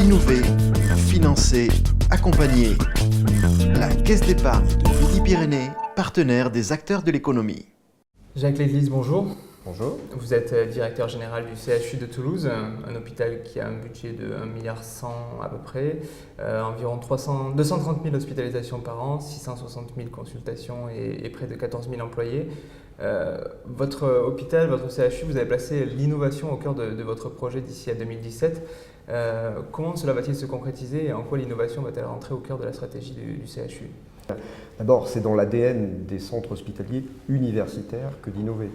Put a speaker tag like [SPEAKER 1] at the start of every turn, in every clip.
[SPEAKER 1] Innover, financer, accompagner. La Caisse d'épargne de Midi-Pyrénées, partenaire des acteurs de l'économie.
[SPEAKER 2] Jacques Léglise, bonjour.
[SPEAKER 3] Bonjour.
[SPEAKER 2] Vous êtes directeur général du CHU de Toulouse, un hôpital qui a un budget de 1,1 milliard à peu près, environ 230 000 hospitalisations par an, 660 000 consultations et près de 14 000 employés. Votre hôpital, votre CHU, vous avez placé l'innovation au cœur de votre projet d'ici à 2017. Comment cela va-t-il se concrétiser et en quoi l'innovation va-t-elle rentrer au cœur de la stratégie du CHU ?
[SPEAKER 3] D'abord, c'est dans l'ADN des centres hospitaliers universitaires que d'innover.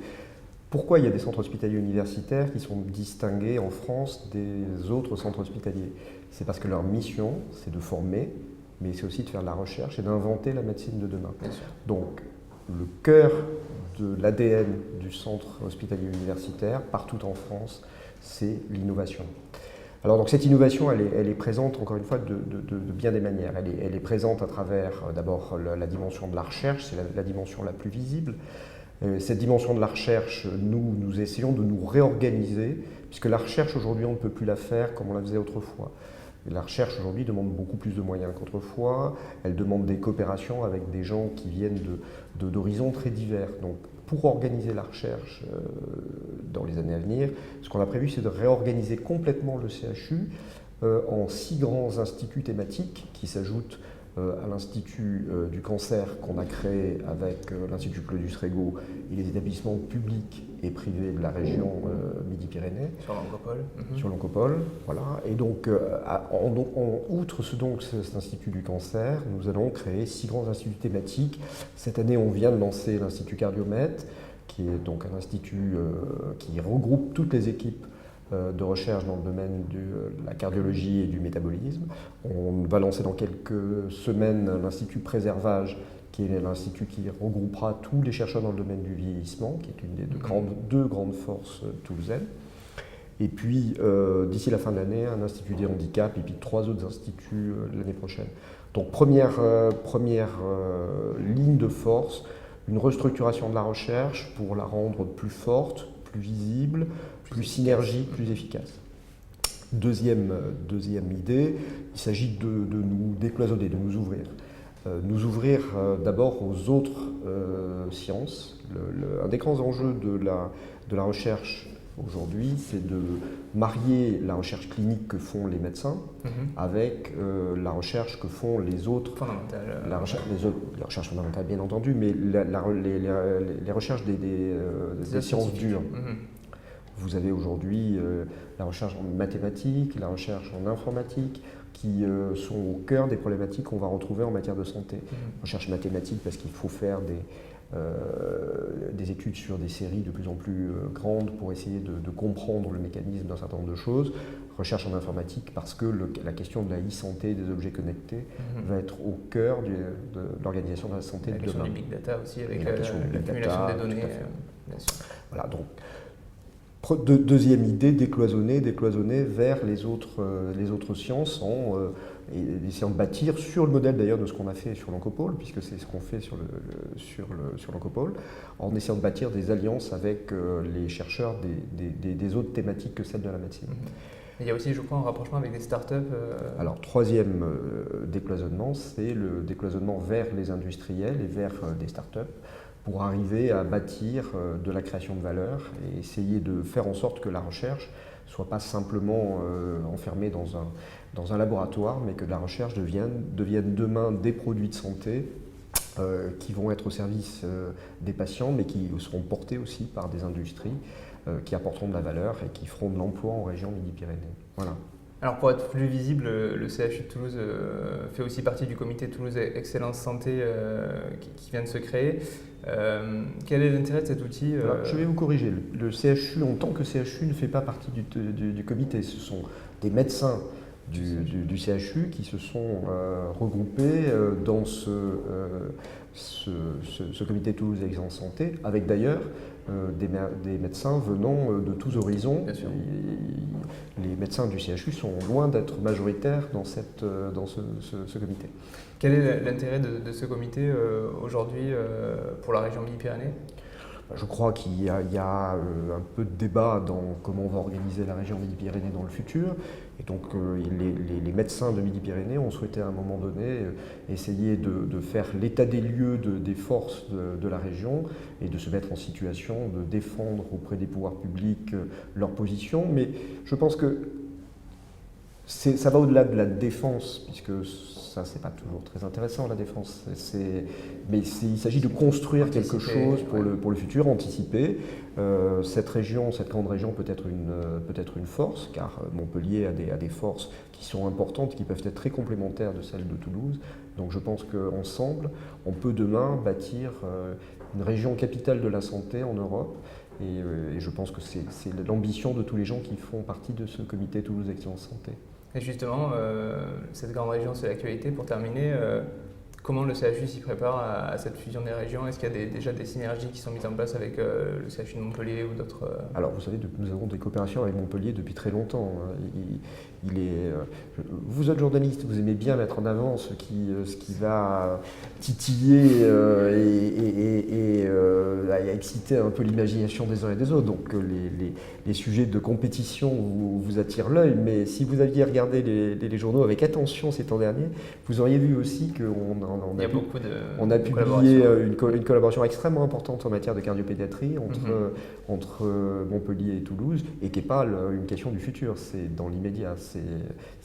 [SPEAKER 3] Pourquoi il y a des centres hospitaliers universitaires qui sont distingués en France des autres centres hospitaliers? C'est parce que leur mission, c'est de former, mais c'est aussi de faire de la recherche et d'inventer la médecine de demain. Donc, le cœur de l'ADN du centre hospitalier universitaire, partout en France, c'est l'innovation. Alors donc cette innovation, elle est présente encore une fois de bien des manières. Elle est présente à travers d'abord la dimension de la recherche, c'est la dimension la plus visible. Cette dimension de la recherche, nous essayons de nous réorganiser, puisque la recherche aujourd'hui, on ne peut plus la faire comme on la faisait autrefois. La recherche aujourd'hui demande beaucoup plus de moyens qu'autrefois, elle demande des coopérations avec des gens qui viennent d'horizons très divers. Donc pour organiser la recherche dans les années à venir, ce qu'on a prévu, c'est de réorganiser complètement le CHU en 6 grands instituts thématiques qui s'ajoutent à l'Institut du cancer qu'on a créé avec l'Institut Claudius Regaud et les établissements publics et privés de la région Midi-Pyrénées. Sur l'Oncopole, voilà. Et donc, outre cet Institut du cancer, nous allons créer 6 grands instituts thématiques. Cette année, on vient de lancer l'Institut Cardiomètre, qui est donc un institut qui regroupe toutes les équipes de recherche dans le domaine de la cardiologie et du métabolisme. On va lancer dans quelques semaines l'Institut Préservage, qui est l'institut qui regroupera tous les chercheurs dans le domaine du vieillissement, qui est une des deux grandes forces toulousaines. Et puis, d'ici la fin de l'année, un institut des handicaps, et puis 3 autres instituts l'année prochaine. Donc, première ligne de force, une restructuration de la recherche pour la rendre plus forte, plus visible, plus synergique, plus efficace. Deuxième idée, il s'agit de nous décloisonner, de nous ouvrir. Nous ouvrir d'abord aux autres sciences. Un des grands enjeux de la recherche aujourd'hui, c'est de marier la recherche clinique que font les médecins avec la recherche que font les autres.
[SPEAKER 2] Fondamentale.
[SPEAKER 3] La recherche fondamentale, bien entendu, mais les recherches des sciences dures. Vous avez aujourd'hui la recherche en mathématiques, la recherche en informatique, qui sont au cœur des problématiques qu'on va retrouver en matière de santé. Recherche mathématique parce qu'il faut faire des études sur des séries de plus en plus grandes pour essayer de comprendre le mécanisme d'un certain nombre de choses. Recherche en informatique parce que la question de la e-santé, des objets connectés, va être au cœur de l'organisation de la santé de demain.
[SPEAKER 2] La question du big data aussi, avec
[SPEAKER 3] l'accumulation
[SPEAKER 2] des données.
[SPEAKER 3] Bien sûr. Voilà, donc, deuxième idée, décloisonner vers les autres sciences en essayant de bâtir sur le modèle d'ailleurs de ce qu'on a fait sur l'Oncopole, puisque c'est ce qu'on fait sur l'Oncopole, en essayant de bâtir des alliances avec les chercheurs des autres thématiques que celles de la médecine.
[SPEAKER 2] Il y a aussi, je crois, un rapprochement avec des startups.
[SPEAKER 3] Alors, troisième décloisonnement, c'est le décloisonnement vers les industriels et vers des startups, pour arriver à bâtir de la création de valeur et essayer de faire en sorte que la recherche ne soit pas simplement enfermée dans un laboratoire, mais que la recherche devienne demain des produits de santé qui vont être au service des patients, mais qui seront portés aussi par des industries qui apporteront de la valeur et qui feront de l'emploi en région Midi-Pyrénées. Voilà.
[SPEAKER 2] Alors pour être plus visible, le CHU de Toulouse fait aussi partie du comité Toulouse Excellence Santé qui vient de se créer. Quel est l'intérêt de cet outil
[SPEAKER 3] Alors, je vais vous corriger. Le CHU, en tant que CHU, ne fait pas partie du comité. Ce sont des médecins du CHU qui se sont regroupés dans ce comité Toulouse Excellence Santé, avec d'ailleurs des médecins venant de tous horizons. Les médecins du CHU sont loin d'être majoritaires dans ce comité.
[SPEAKER 2] Quel est l'intérêt de ce comité aujourd'hui pour la région Midi-Pyrénées ?
[SPEAKER 3] Je crois qu'il y a un peu de débat dans comment on va organiser la région Midi-Pyrénées dans le futur. Et donc les médecins de Midi-Pyrénées ont souhaité à un moment donné essayer de faire l'état des lieux des forces de la région et de se mettre en situation de défendre auprès des pouvoirs publics leur position. Mais je pense que ça va au-delà de la défense, puisque ça, c'est pas toujours très intéressant, la défense. Mais il s'agit de construire quelque chose pour le futur, anticiper. Cette grande région peut être une force, car Montpellier a des forces qui sont importantes, qui peuvent être très complémentaires de celles de Toulouse. Donc je pense qu'ensemble, on peut demain bâtir une région capitale de la santé en Europe. Et je pense que c'est l'ambition de tous les gens qui font partie de ce comité Toulouse Excellence Santé.
[SPEAKER 2] Et justement, cette grande région, c'est l'actualité. Pour terminer, comment le CHU s'y prépare à cette fusion des régions? Est-ce qu'il y a déjà des synergies qui sont mises en place avec le CHU de Montpellier ou d'autres?
[SPEAKER 3] Alors vous savez, nous avons des coopérations avec Montpellier depuis très longtemps. Vous êtes journaliste, vous aimez bien mettre en avant ce qui va titiller et exciter un peu l'imagination des uns et des autres. Donc les sujets de compétition vous attirent l'œil, mais si vous aviez regardé les journaux avec attention ces temps derniers, vous auriez vu aussi qu'on a publié une collaboration extrêmement importante en matière de cardiopédiatrie entre Montpellier et Toulouse, et qui n'est pas une question du futur, c'est dans l'immédiat.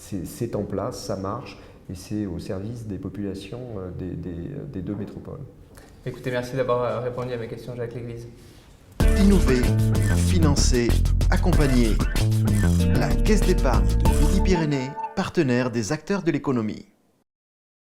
[SPEAKER 3] C'est en place, ça marche, et c'est au service des populations des deux métropoles.
[SPEAKER 2] Écoutez, merci d'avoir répondu à mes questions, Jacques L'Église.
[SPEAKER 1] Innover, financer, accompagner. La Caisse d'épargne de Midi-Pyrénées, partenaire des acteurs de l'économie.